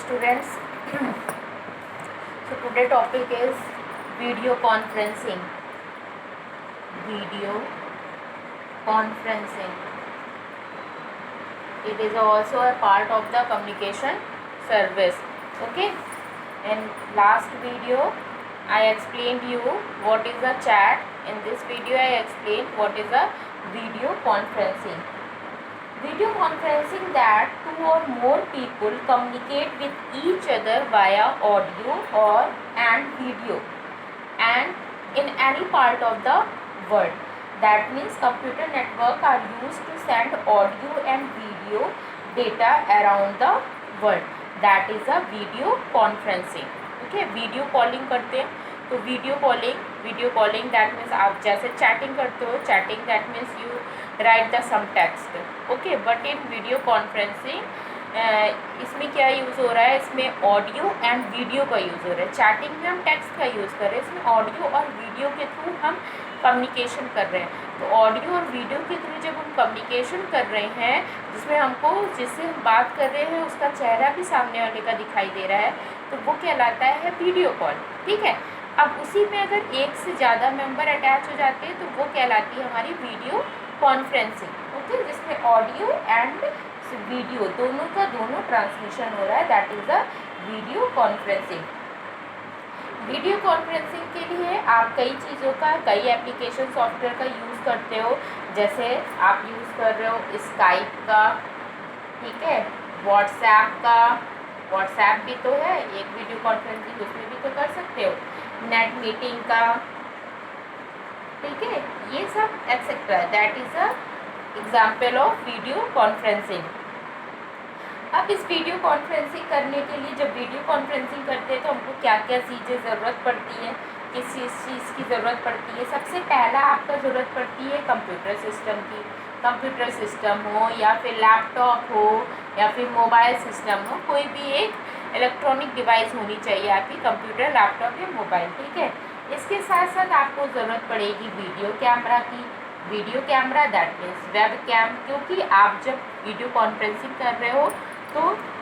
students. So today topic is video conferencing. Video conferencing. It is also a part of the communication service. Okay. In last video, I explained you what is a chat. In this video, I explained what is a video conferencing. Video conferencing that two or more people communicate with each other via audio or and video and in any part of the world. That means computer network are used to send audio and video data around the world. That is a video conferencing. Okay, video calling करते हैं तो video calling that means आप जैसे chatting करते हो, chatting that means you write the some text. Okay, but in video conferencing इसमें क्या use हो रहा है, इसमें ऑडियो एंड वीडियो का यूज़ हो रहा है. चैटिंग में हम टेक्स्ट का यूज़ कर रहे हैं, इसमें ऑडियो और वीडियो के थ्रू हम कम्युनिकेशन कर रहे हैं. तो ऑडियो और वीडियो के थ्रू जब हम कम्युनिकेशन कर रहे हैं जिसमें हमको जिससे हम बात कर रहे हैं उसका चेहरा भी सामने वाले का दिखाई दे रहा है, तो वो कहलाता है वीडियो कॉल. ठीक है. अब उसी में अगर एक से ज़्यादा मेंबर अटैच हो जाते हैं तो वो कहलाती है हमारी वीडियो कॉन्फ्रेंसिंग. ओके, जिसमें ऑडियो एंड वीडियो दोनों का दोनों ट्रांसमिशन हो रहा है. That is a video conferencing. Video conferencing के लिए आप कई चीज़ों का, कई एप्लीकेशन सॉफ्टवेयर का यूज़ करते हो. जैसे आप यूज़ कर रहे हो स्काइप का, ठीक है, व्हाट्सएप का. व्हाट्सएप भी तो है एक वीडियो कॉन्फ्रेंसिंग, उसमें भी तो कर सकते हो. नेट मीटिंग का, ठीक है, ये सब etcetera. That is a example of video conferencing. अब इस वीडियो कॉन्फ्रेंसिंग करने के लिए जब वीडियो कॉन्फ्रेंसिंग करते हैं तो हमको क्या क्या चीज़ें ज़रूरत पड़ती है, किस चीज़ की ज़रूरत पड़ती है. सबसे पहला आपका ज़रूरत पड़ती है कंप्यूटर सिस्टम की. कंप्यूटर सिस्टम हो या फिर लैपटॉप हो या फिर मोबाइल सिस्टम हो, कोई भी एक इलेक्ट्रॉनिक डिवाइस होनी चाहिए आपकी, कंप्यूटर, लैपटॉप या मोबाइल. ठीक है. इसके साथ साथ आपको ज़रूरत पड़ेगी वीडियो कैमरा की. Video camera that means webcam, क्योंकि आप जब वीडियो कॉन्फ्रेंसिंग कर रहे हो तो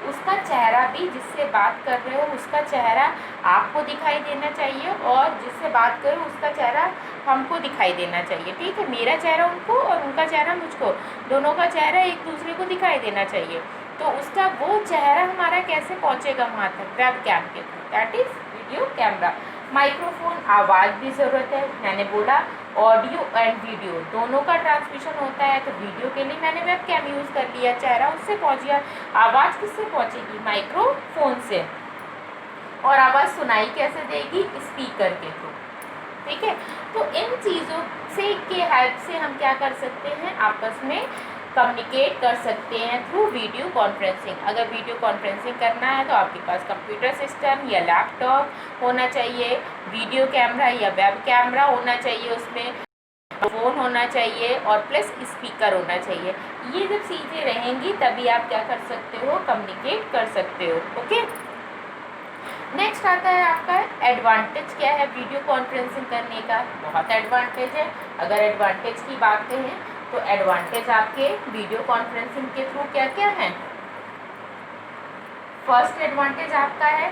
उसका चेहरा भी, जिससे बात कर रहे हो उसका चेहरा आपको दिखाई देना चाहिए और जिससे बात करो उसका चेहरा हमको दिखाई देना चाहिए. ठीक है. मेरा चेहरा उनको और उनका चेहरा मुझको, दोनों का चेहरा एक दूसरे को दिखाई देना चाहिए. तो उसका वो चेहरा हमारा कैसे पहुँचेगा वहाँ तक, वेब कैम के through. That is video camera. Microphone, आवाज़ भी ज़रूरत है. मैंने बोला ऑडियो एंड वीडियो दोनों का ट्रांसमिशन होता है, तो वीडियो के लिए मैंने वेब कैम यूज़ कर लिया, चेहरा उससे पहुँच गया. आवाज़ किससे पहुँचेगी, माइक्रोफोन से. और आवाज़ सुनाई कैसे देगी, स्पीकर के थ्रू. ठीक है. तो इन चीज़ों से के हेल्प से हम क्या कर सकते हैं, आपस में कम्युनिकेट कर सकते हैं थ्रू वीडियो कॉन्फ्रेंसिंग. अगर वीडियो कॉन्फ्रेंसिंग करना है तो आपके पास कंप्यूटर सिस्टम या लैपटॉप होना चाहिए, वीडियो कैमरा या वेब कैमरा होना चाहिए, उसमें फ़ोन होना चाहिए और प्लस स्पीकर होना चाहिए. ये जब चीज़ें रहेंगी तभी आप क्या कर सकते हो, कम्युनिकेट कर सकते हो. ओके. नेक्स्ट आता है आपका एडवांटेज. क्या है वीडियो कॉन्फ्रेंसिंग करने का, बहुत एडवांटेज है. अगर एडवांटेज की बात करें तो एडवांटेज आपके वीडियो कॉन्फ्रेंसिंग के थ्रू क्या क्या हैं. फर्स्ट एडवांटेज आपका है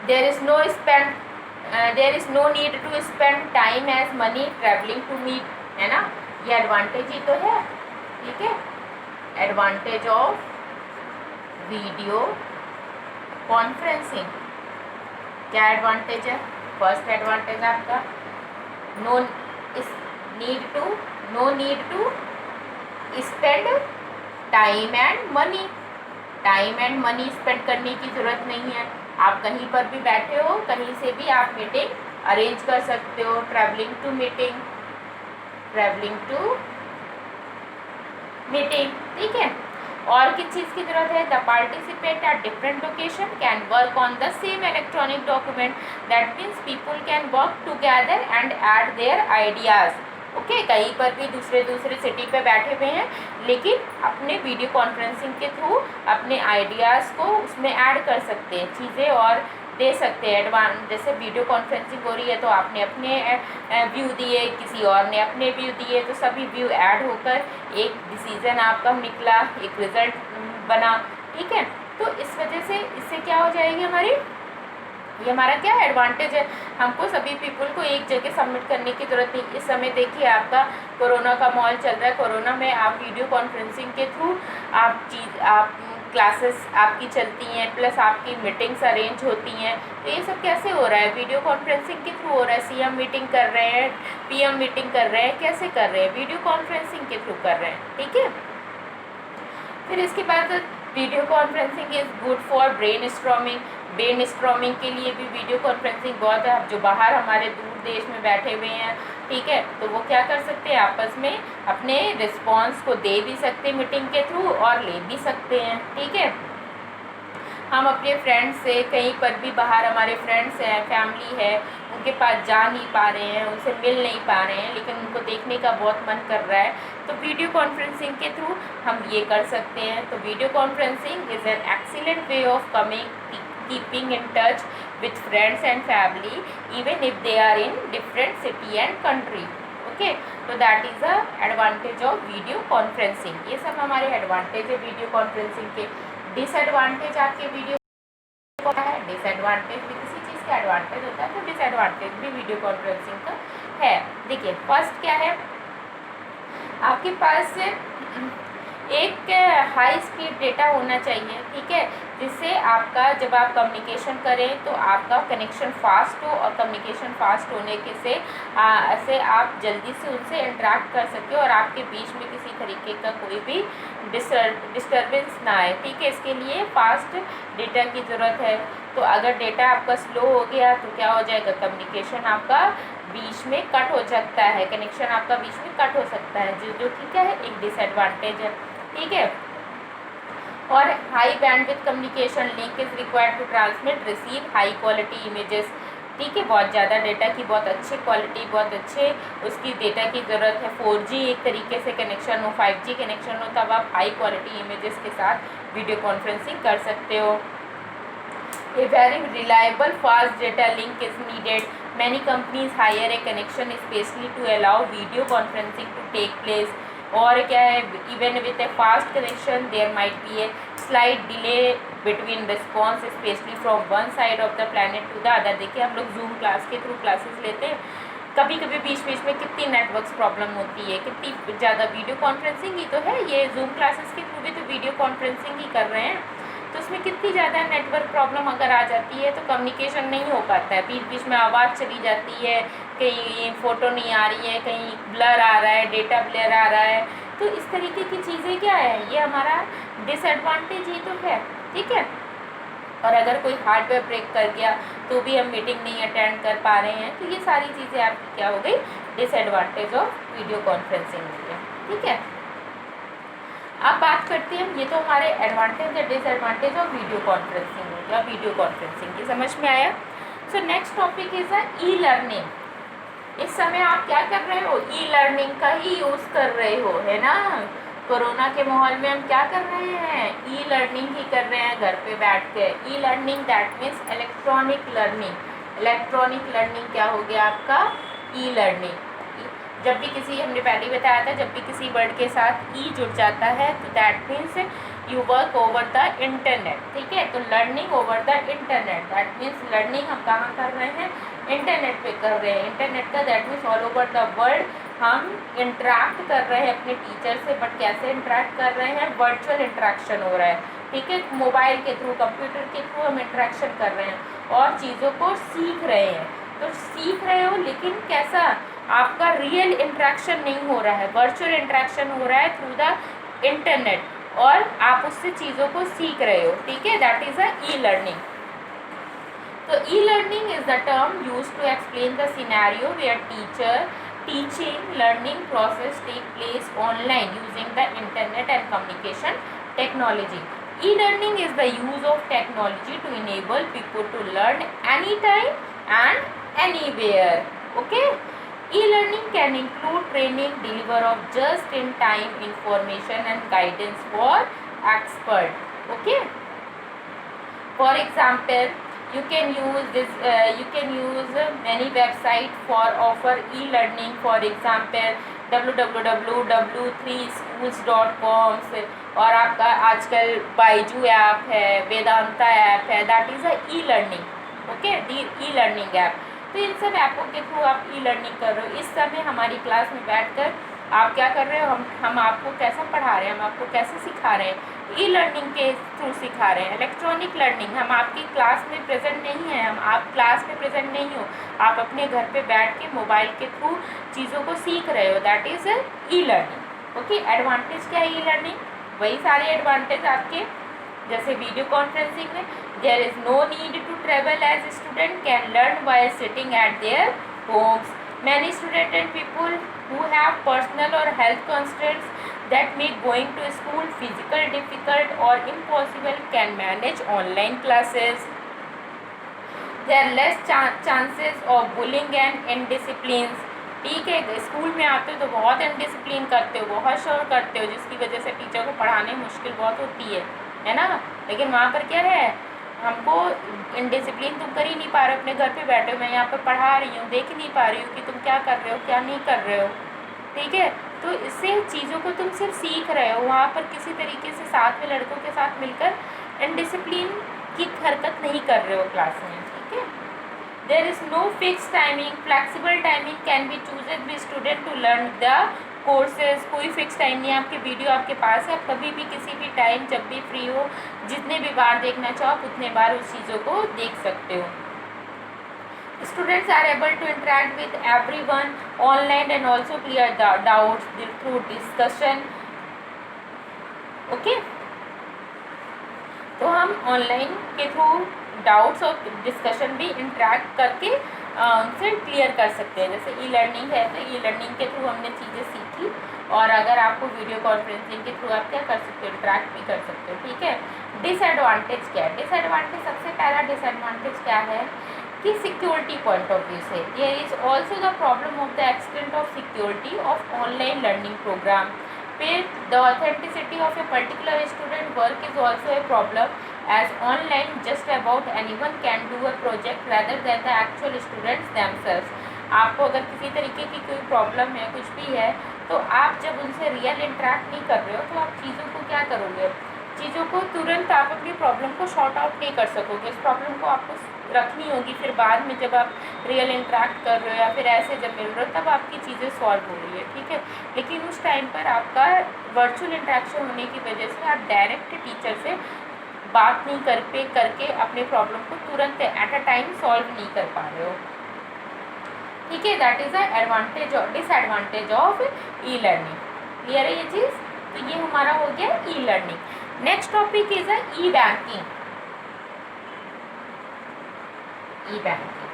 there is no need to spend time as money travelling to meet, है ना. ये एडवांटेज ही तो है. ठीक है. Advantage of video conferencing. क्या एडवांटेज है, फर्स्ट एडवांटेज आपका no need to spend time and money. Time and money spend करने की ज़रूरत नहीं है. आप कहीं पर भी बैठे हो, कहीं से भी आप मीटिंग अरेंज कर सकते हो. Travelling to meeting. ठीक है. और किस चीज़ की ज़रूरत है, the participant at different location can work on the same electronic document. That means people can work together and add their ideas. Okay. कहीं पर भी दूसरे सिटी पे बैठे हुए हैं लेकिन अपने वीडियो कॉन्फ्रेंसिंग के थ्रू अपने आइडियाज़ को उसमें ऐड कर सकते हैं, चीज़ें और दे सकते हैं. जैसे वीडियो कॉन्फ्रेंसिंग हो रही है तो आपने अपने व्यू दिए, किसी और ने अपने व्यू दिए, तो सभी व्यू ऐड होकर एक डिसीज़न आपका निकला, एक रिज़ल्ट बना. ठीक है. तो इस वजह से इससे क्या हो जाएगी हमारी, ये हमारा क्या एडवांटेज है, हमको सभी पीपल को एक जगह सबमिट करने की ज़रूरत नहीं। इस समय देखिए आपका कोरोना का माहौल चल रहा है, कोरोना में आप वीडियो कॉन्फ्रेंसिंग के थ्रू आप क्लासेस आपकी चलती हैं, प्लस आपकी मीटिंग्स अरेंज होती हैं। तो ये सब कैसे हो रहा है, वीडियो कॉन्फ्रेंसिंग के थ्रू हो रहा है। सीएम मीटिंग कर रहे हैं, पीएम मीटिंग कर रहे हैं, कैसे कर रहे हैं, वीडियो कॉन्फ्रेंसिंग के थ्रू कर रहे हैं, ठीक है। फिर इसके बाद video conferencing is good for brain storming के लिए भी वीडियो कॉन्फ्रेंसिंग बहुत है। अब जो बाहर हमारे दूर देश में बैठे हुए हैं, ठीक है, तो वो क्या कर सकते हैं, आपस में अपने रिस्पॉन्स को दे भी सकते हैं मीटिंग के थ्रू और ले भी सकते हैं, ठीक है। हम अपने फ्रेंड्स से कहीं पर भी बाहर, हमारे फ्रेंड्स हैं, फैमिली है, उनके पास जा नहीं पा रहे हैं, उनसे मिल नहीं पा रहे हैं, लेकिन उनको देखने का बहुत मन कर रहा है, तो वीडियो कॉन्फ्रेंसिंग के थ्रू हम ये कर सकते हैं। तो video conferencing is an excellent way of keeping in touch with friends and family even if they are in different city and country, okay। तो that is the advantage of video conferencing। ये सब हमारे advantage है video conferencing के। Disadvantage आपके video का है, disadvantage भी किसी चीज़ का एडवांटेज होता है तो डिसएडवांटेज भी वीडियो कॉन्फ्रेंसिंग का है। देखिए फर्स्ट क्या है, आपके पास एक हाई स्पीड डेटा होना चाहिए, ठीक है, जिससे आपका जब आप कम्युनिकेशन करें तो आपका कनेक्शन फास्ट हो, और कम्युनिकेशन फास्ट होने के से आप जल्दी से उनसे इंटरेक्ट कर सकें और आपके बीच में किसी तरीके का कोई भी डिस्टर्बेंस ना आए, ठीक है। इसके लिए फास्ट डेटा की ज़रूरत है। तो अगर डेटा आपका स्लो हो गया तो क्या हो जाएगा, कम्युनिकेशन आपका बीच में कट हो सकता है, कनेक्शन आपका बीच में कट हो सकता है, जो कि क्या है, एक डिसएडवांटेज है, ठीक है। और high bandwidth communication link is required to transmit receive high quality images, ठीक है। बहुत ज़्यादा डेटा की बहुत अच्छी क्वालिटी, बहुत अच्छे उसकी डेटा की ज़रूरत है। 4G एक तरीके से कनेक्शन हो, 5G कनेक्शन हो, तब आप हाई क्वालिटी इमेजेस के साथ वीडियो कॉन्फ्रेंसिंग कर सकते हो। A very reliable fast data link is needed. Many companies hire a connection especially to allow video conferencing to take place. और क्या है, even with a fast connection there might be a slight delay between response especially from one side of the planet to the other। देखिए हम लोग zoom class के through classes लेते हैं, कभी कभी बीच बीच में कितनी नेटवर्क्स प्रॉब्लम होती है, कितनी ज़्यादा। वीडियो कॉन्फ्रेंसिंग ही तो है, ये जूम क्लासेस के थ्रू भी तो वीडियो कॉन्फ्रेंसिंग ही कर रहे हैं, तो उसमें कितनी ज़्यादा नेटवर्क प्रॉब्लम अगर आ जाती है तो कम्युनिकेशन नहीं हो पाता है, बीच बीच में आवाज़ चली जाती है, कहीं फ़ोटो नहीं आ रही है, कहीं ब्लर आ रहा है, डेटा ब्लर आ रहा है। तो इस तरीके की चीज़ें क्या है, ये हमारा डिसएडवांटेज ही तो है, ठीक है। और अगर कोई हार्डवेयर ब्रेक कर गया तो भी हम मीटिंग नहीं अटेंड कर पा रहे हैं, तो ये सारी चीज़ें आपकी क्या हो गई, डिसएडवांटेज ऑफ वीडियो कॉन्फ्रेंसिंग हो गया, ठीक है। अब बात करते हैं, ये तो हमारे एडवांटेज या डिसएडवांटेज ऑफ वीडियो कॉन्फ्रेंसिंग हो गया, वीडियो कॉन्फ्रेंसिंग की समझ में आया। So next topic is e learning. इस समय आप क्या कर रहे हो, ई लर्निंग का ही यूज़ कर रहे हो, है ना। कोरोना के माहौल में हम क्या कर रहे हैं, ई लर्निंग ही कर रहे हैं घर पे बैठ के। E learning that means electronic learning. Electronic learning क्या हो गया आपका, ई लर्निंग। जब भी किसी, हमने पहले ही बताया था, जब भी किसी वर्ड के साथ ई जुड़ जाता है तो that means you work over the internet, ठीक है। तो learning over the internet that means learning हम कहाँ कर रहे हैं, इंटरनेट पे कर रहे हैं। इंटरनेट का that means all over the world हम इंटरेक्ट कर रहे हैं अपने टीचर से, बट कैसे इंटरेक्ट कर रहे हैं, वर्चुअल इंटरेक्शन हो रहा है, ठीक है। मोबाइल के थ्रू, कंप्यूटर के थ्रू हम इंटरेक्शन कर रहे हैं और चीज़ों को सीख रहे हैं। तो सीख रहे हो लेकिन कैसा, आपका रियल इंटरेक्शन नहीं हो रहा है, वर्चुअल इंटरेक्शन हो रहा है थ्रू द इंटरनेट, और आप उससे चीज़ों को सीख रहे हो, ठीक है। That is a e learning. तो e learning is the term use to explain the scenario where teaching learning process take place online using the internet and communication technology. E-learning is the use of technology to enable people to learn anytime and anywhere, okay. E-learning can include training, deliver of just-in-time information and guidance for expert, okay. For example, you can use many websites for offer e-learning. For example, www.w3schools.com से, और आपका आजकल Byju app है, Vedanta app है, that is a e learning, okay, e learning app. तो इन सब ऐपों के थ्रू आप ई लर्निंग कर रहे हो। इस समय हमारी क्लास में बैठकर आप क्या कर रहे हो, हम आपको कैसा पढ़ा रहे हैं, हम आपको कैसे सिखा रहे हैं, ई लर्निंग के थ्रू सिखा रहे हैं, इलेक्ट्रॉनिक लर्निंग। हम आपकी क्लास में प्रेजेंट नहीं हैं, हम आप क्लास में प्रेजेंट नहीं हो, आप अपने घर पे बैठ के मोबाइल के थ्रू चीज़ों को सीख रहे हो, that is e learning, okay. Advantage क्या है ई लर्निंग, वही सारे एडवांटेज आपके, जैसे वीडियो कॉन्फ्रेंसिंग में there is no need to travel as student can learn by sitting at their homes. Many student and people who have personal or health constraints that make going to school physical difficult or impossible can manage online classes. There are less chances of bullying and indiscipline. ठीक है, school में आते हो तो बहुत indiscipline करते हो, बहुत शोर करते हो, जिसकी वजह से टीचर को पढ़ाने मुश्किल बहुत होती है ना। लेकिन वहाँ पर क्या है, हमको इनडिसिप्लिन तुम कर ही नहीं पा रहे हो, अपने घर पे बैठे हो, मैं यहाँ पर पढ़ा रही हूँ, देख नहीं पा रही हूँ कि तुम क्या कर रहे हो क्या नहीं कर रहे हो, ठीक है। तो इससे चीज़ों को तुम सिर्फ सीख रहे हो, वहाँ पर किसी तरीके से साथ में लड़कों के साथ मिलकर इनडिसिप्लिन की हरकत नहीं कर रहे हो क्लास में, ठीक है। There is no fix timing, flexible timing can be choosed by student to learn the courses. कोई फिक्स टाइम नहीं है, आपकी वीडियो आपके पास है, आप कभी भी किसी भी टाइम जब भी फ्री हो, जितने भी बार देखना चाहो आप उतने बार उस चीज़ों को देख सकते हो। Students are able to interact with everyone online and also clear the doubts through discussion, okay। तो हम ऑनलाइन के थ्रू डाउट्स और डिस्कशन भी इंटरेक्ट करके उनसे क्लियर कर सकते हैं। जैसे ई लर्निंग है तो ई लर्निंग के थ्रू हमने चीज़ें सीखी, और अगर आपको वीडियो कॉन्फ्रेंसिंग के थ्रू आप क्या कर सकते हो, इंटरेक्ट भी कर सकते हो, ठीक है। डिसएडवांटेज क्या है, डिसएडवांटेज सबसे पहला डिसएडवांटेज क्या है कि सिक्योरिटी पॉइंट ऑफ व्यू से there is also the problem of the extent of security of online learning program. फिर the authenticity of a particular student work is also a problem as online just about anyone can do a project rather than the actual students themselves. आपको अगर किसी तरीके की कोई problem है, कुछ भी है, तो आप जब उनसे रियल इंटरेक्ट नहीं कर रहे हो तो आप चीज़ों को क्या करोगे, चीज़ों को तुरंत आप अपनी प्रॉब्लम को शॉर्ट आउट नहीं कर सकोगे, उस प्रॉब्लम को आपको रखनी होगी, फिर बाद में जब आप रियल इंटरेक्ट कर रहे हो या फिर ऐसे जब मिल रहे हो तब आपकी चीज़ें सॉल्व हो रही है, ठीक है। लेकिन उस टाइम पर आपका वर्चुअल इंटरेक्शन होने की वजह से आप डायरेक्ट टीचर से बात नहीं करके अपने प्रॉब्लम को तुरंत एट अ टाइम सॉल्व नहीं कर पा रहे हो, ठीक है। दैट इज़ द एडवांटेज और disadvantage of e learning. Clear है ये चीज़, तो ये हमारा हो गया e learning. Next topic is a e banking. E banking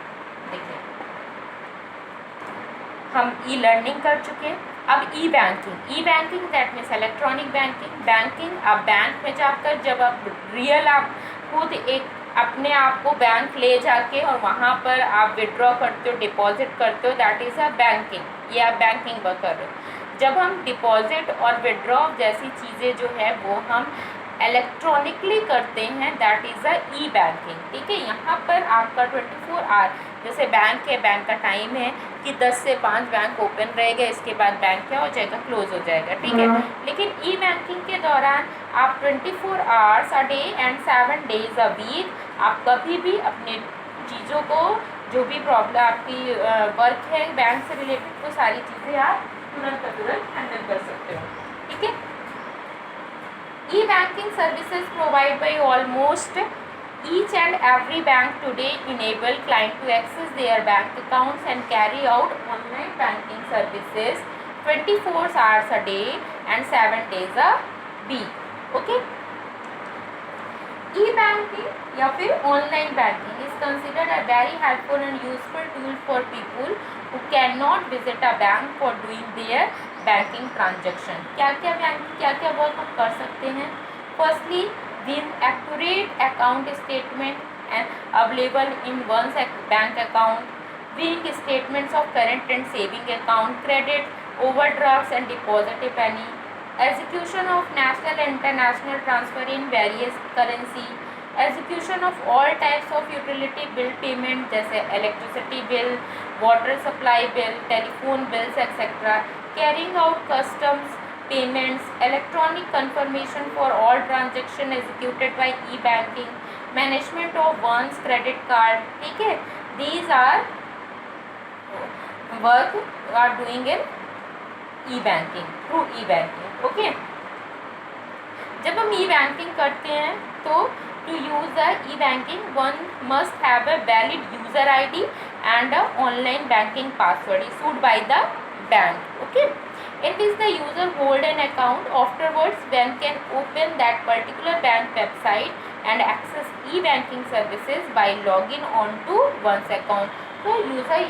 देखिए, हम ई लर्निंग कर चुके हैं, अब e banking that means electronic banking. आप बैंक में जाकर जब आप रियल आप खुद एक अपने आप को बैंक ले जाके और वहाँ पर आप विड्रॉ करते हो, डिपॉजिट करते हो, दैट इज़ अ बैंकिंग, ये आप बैंकिंग कर रहे हो। जब हम डिपॉजिट और विड्रॉ जैसी चीज़ें जो है वो हम इलेक्ट्रॉनिकली करते हैं, that is a e banking, ठीक है। यहाँ पर आपका 24 आवर, जैसे बैंक है, बैंक का टाइम है कि 10 से 5 बैंक ओपन रहेगा, इसके बाद बैंक क्या हो जाएगा, क्लोज हो जाएगा, ठीक है। लेकिन ई बैंकिंग के दौरान आप 24 hours a day and 7 days a week आप कभी भी अपने चीज़ों को, जो भी प्रॉब्लम आपकी वर्क है बैंक से रिलेटेड, वो सारी चीज़ें आप तुरंत हैंडल कर सकते हो, ठीक है। E-banking services provided by almost each and every bank today enable client to access their bank accounts and carry out online banking services 24 hours a day and 7 days a week, okay। E-banking या फिर online banking is considered a very helpful and useful tool for people who cannot visit a bank for doing their banking transaction. क्या क्या work हम कर सकते हैं। Firstly, with accurate account statement and available in one's bank account, wing statements of current and saving account, credit, overdrafts and deposit if any, execution of national and international transfer in various currency, execution of all types of utility bill payment, जैसे electricity bill, water supply bill, telephone bills etcetera, carrying out customs payments, electronic confirmation for all transaction executed by e banking, management of one's credit card, ठीक है, these are work are doing in e banking, through e banking. Okay, जब हम e banking करते हैं तो to use the e banking one must have a valid user ID and a online banking password issued by the bank. Okay, in which the user hold an account. Afterwards, bank can open that particular bank website and access e-banking services by logging on to one's account. So user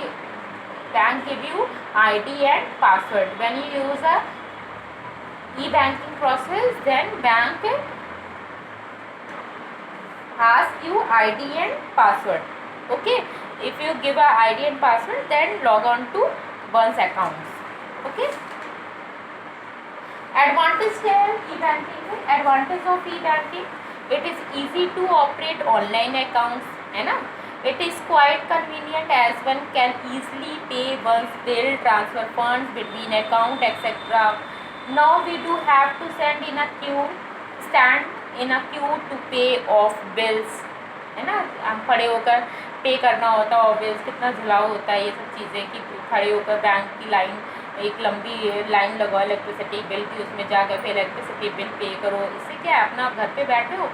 bank give you ID and password. When you use a e-banking process, then bank ask you ID and password. Okay, if you give a ID and password, then log on to one's accounts. Okay, advantage क्या है e banking में? Advantage of e banking, it is easy to operate online accounts, है ना, it is quite convenient as one can easily pay one's bill, transfer funds between account etcetera. Now we do have to stand in a queue to pay of bills, है ना, हम खड़े होकर पे करना होता है, और बिल्स कितना झुलाव होता है, ये सब चीज़ें कि खड़े होकर बैंक की लाइन, एक लंबी लाइन लगवाओ इलेक्ट्रिसिटी बिल की, उसमें जाकर फिर इलेक्ट्रिसिटी बिल पे करो। इससे क्या है, अपना आप घर पे बैठे हो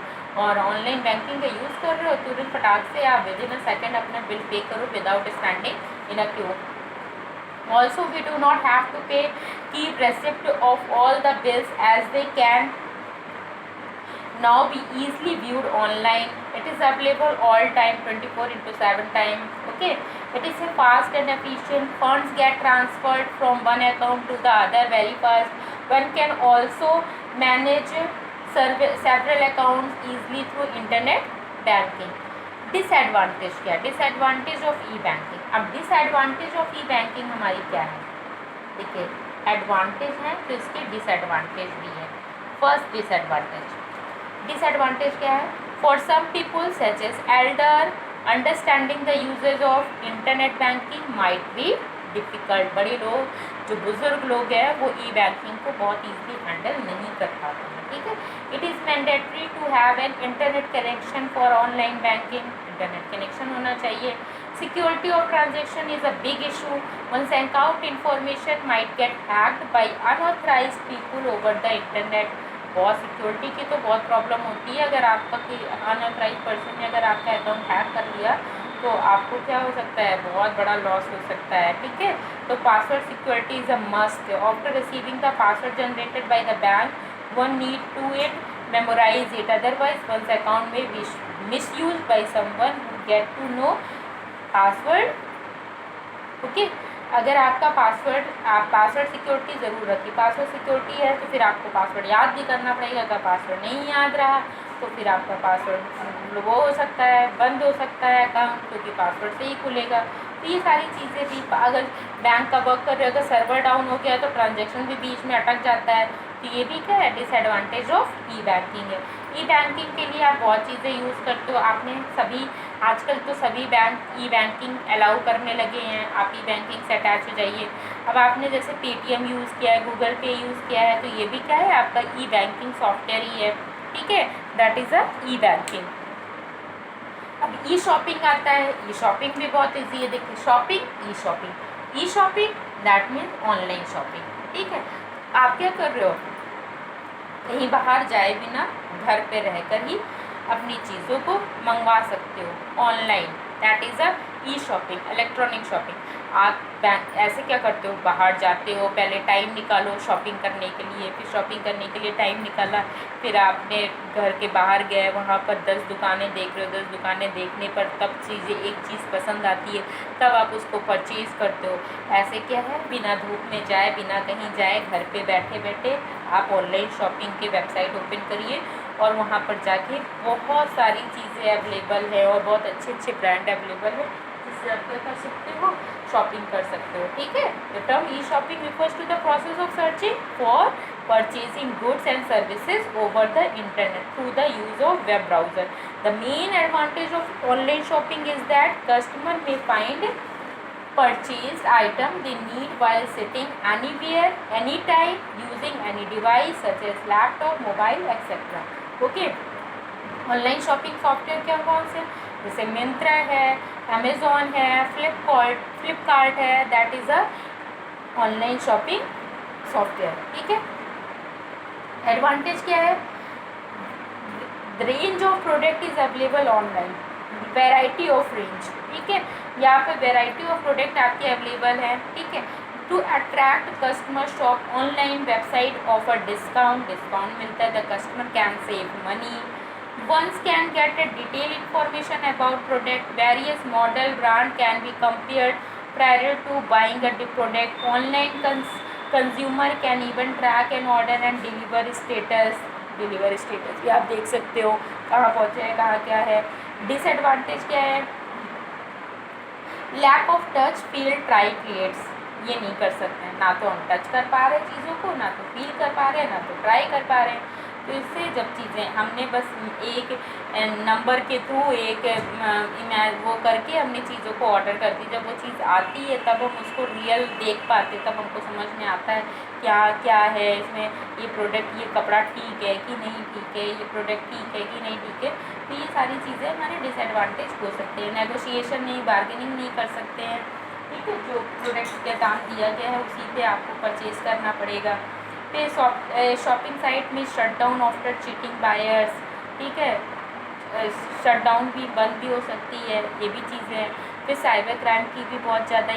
और ऑनलाइन बैंकिंग का यूज़ कर रहे हो, तुरंत फटाक से आप विद इन अ सेकेंड अपना बिल पे करो without standing in a Q. Also, we do not have to pay keep receipt of all the bills as they can now be easily viewed online. It is available all time 24/7 time. Okay, it is a fast and efficient. Funds get transferred from one account to the other very fast. One can also manage several accounts easily through internet banking. Disadvantage क्या है? Disadvantage of e banking. अब disadvantage of e banking हमारी क्या है? देखिए, advantage है तो इसके डिसएडवांटेज भी है। फर्स्ट डिसएडवांटेज क्या है? For some people such as elder understanding the usage of internet banking might be difficult. बड़े लोग, जो बुजुर्ग लोग हैं, वो ई बैंकिंग को बहुत ईजीली हैंडल नहीं कर पाते हैं, ठीक है। It is mandatory to have an internet connection for online banking, internet connection होना चाहिए। Security of transaction is a big issue. One's account information might get hacked by unauthorised people over the internet. बहुत security की तो बहुत problem होती है। अगर आपका कोई अनऑथराइज पर्सन ने अगर आपका अकाउंट हैक कर लिया तो आपको क्या हो सकता है, बहुत बड़ा लॉस हो सकता है, ठीक है। तो password security is a must. After receiving the password generated by the bank one need to it memorise it, otherwise one's account में misuse by someone who get to know password. Okay, अगर आपका password security ज़रूर रखिए। Password security है तो फिर आपको password याद भी करना पड़ेगा। अगर पासवर्ड नहीं याद रहा तो फिर आपका पासवर्ड वो हो सकता है, बंद हो सकता है अकाउंट, क्योंकि पासवर्ड से ही खुलेगा। तो ये सारी चीज़ें भी, अगर बैंक का वर्क कर रहे हो, अगर सर्वर डाउन हो गया तो ट्रांजेक्शन भी बीच में अटक जाता है। तो ये भी क्या है, डिसएडवांटेज ऑफ ई बैंकिंग है। ई बैंकिंग के लिए आप बहुत चीज़ें यूज़ करते हो। आपने सभी, आजकल तो सभी बैंक ई बैंकिंग अलाउ करने लगे हैं। आप ई बैंकिंग से अटैच हो जाइए। अब आपने जैसे पेटीएम यूज़ किया है, गूगल पे यूज़ किया है, तो ये भी क्या है, आपका ई बैंकिंग सॉफ्टवेयर ही है, ठीक है। That is a e banking. अब ई शॉपिंग आता है। ई शॉपिंग भी बहुत ईजी है। देखिए, shopping, E shopping that means online shopping, ठीक है। आप क्या कर रहे हो, कहीं बाहर जाए बिना घर पे रहकर ही अपनी चीज़ों को मंगवा सकते हो online. That is a E shopping, electronic shopping. आप बैंक ऐसे क्या करते हो, बाहर जाते हो, पहले टाइम निकालो शॉपिंग करने के लिए, फिर शॉपिंग करने के लिए टाइम निकाला, फिर आपने घर के बाहर गए, वहाँ पर 10 दुकानें देख रहे हो, 10 दुकानें देखने पर तब एक चीज़ पसंद आती है, तब आप उसको परचेज़ करते हो। ऐसे क्या है, बिना धूप में जाए, बिना कहीं जाए, घर पे बैठे बैठे आप ऑनलाइन शॉपिंग की वेबसाइट ओपन करिए और वहाँ पर जाके बहुत सारी चीज़ें अवेलेबल है और बहुत अच्छे अच्छे ब्रांड अवेलेबल है, जिससे आप क्या कर सकते हो, शॉपिंग कर सकते हो, ठीक है। The term e shopping refers to the process of searching for purchasing goods and services over the internet through the use of web browser. The main advantage of online shopping is that customer may find purchased item they need while sitting anywhere, anytime, using any device such as laptop, mobile, etc. Okay. Online shopping software क्या कौन से, जैसे मिंत्रा है, Amazon है, फ्लिपकार्ट है, that is a online shopping software. ठीक है. Advantage क्या है, the range of product is available online, variety of range. ठीक है, यहाँ पे वेराइटी ऑफ प्रोडक्ट आपके अवेलेबल है. ठीक है. To attract customer shop online, website offer discount मिलता है, the customer can save money. Ones can get a detailed information about product. Various model brand can be compared prior to buying a product. Online consumer can even track an order and delivery status भी आप देख सकते हो, कहाँ पहुँचे हैं, कहाँ क्या है. डिसएडवांटेज क्या है, lack of touch feel try creates, ये नहीं कर सकते हैं, ना तो हम टच कर पा रहे हैं चीज़ों को, ना तो फील कर पा रहे हैं, ना तो ट्राई कर पा रहे हैं. तो इससे जब चीज़ें हमने बस एक नंबर के थ्रू एक वो करके हमने चीज़ों को ऑर्डर कर दी, जब वो चीज़ आती है तब हम उसको रियल देख पाते, तब हमको समझ में आता है क्या क्या है इसमें, ये प्रोडक्ट, ये कपड़ा ठीक है कि नहीं ठीक है, ये प्रोडक्ट ठीक है कि नहीं ठीक है. तो ये सारी चीज़ें हमारे डिसएडवांटेज हो सकते हैं. नेगोशिएशन नहीं, बार्गेनिंग नहीं कर सकते हैं. ठीक है, जो प्रोडक्ट का दाम दिया गया है उसी पे आपको परचेज़ करना पड़ेगा. फिर शॉपिंग साइट में शटडाउन आफ्टर चीटिंग बायर्स. ठीक है, शटडाउन भी बंद भी हो सकती है, ये भी चीज़ें हैं. फिर साइबर क्राइम की भी बहुत ज़्यादा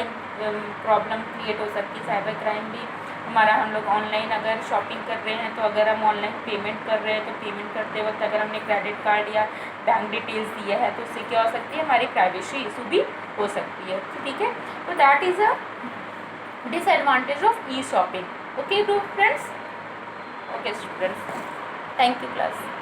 प्रॉब्लम क्रिएट हो सकती है. साइबर क्राइम भी हमारा, हम लोग ऑनलाइन अगर शॉपिंग कर रहे हैं तो अगर हम ऑनलाइन पेमेंट कर रहे हैं तो पेमेंट करते वक्त अगर हमने क्रेडिट कार्ड या बैंक डिटेल्स दिया है तो उससे क्या हो सकती है, हमारी प्राइवेसी इशू भी हो सकती है. ठीक है, तो that is a disadvantage of E shopping. Okay, friends. Okay, students. Thank you, class.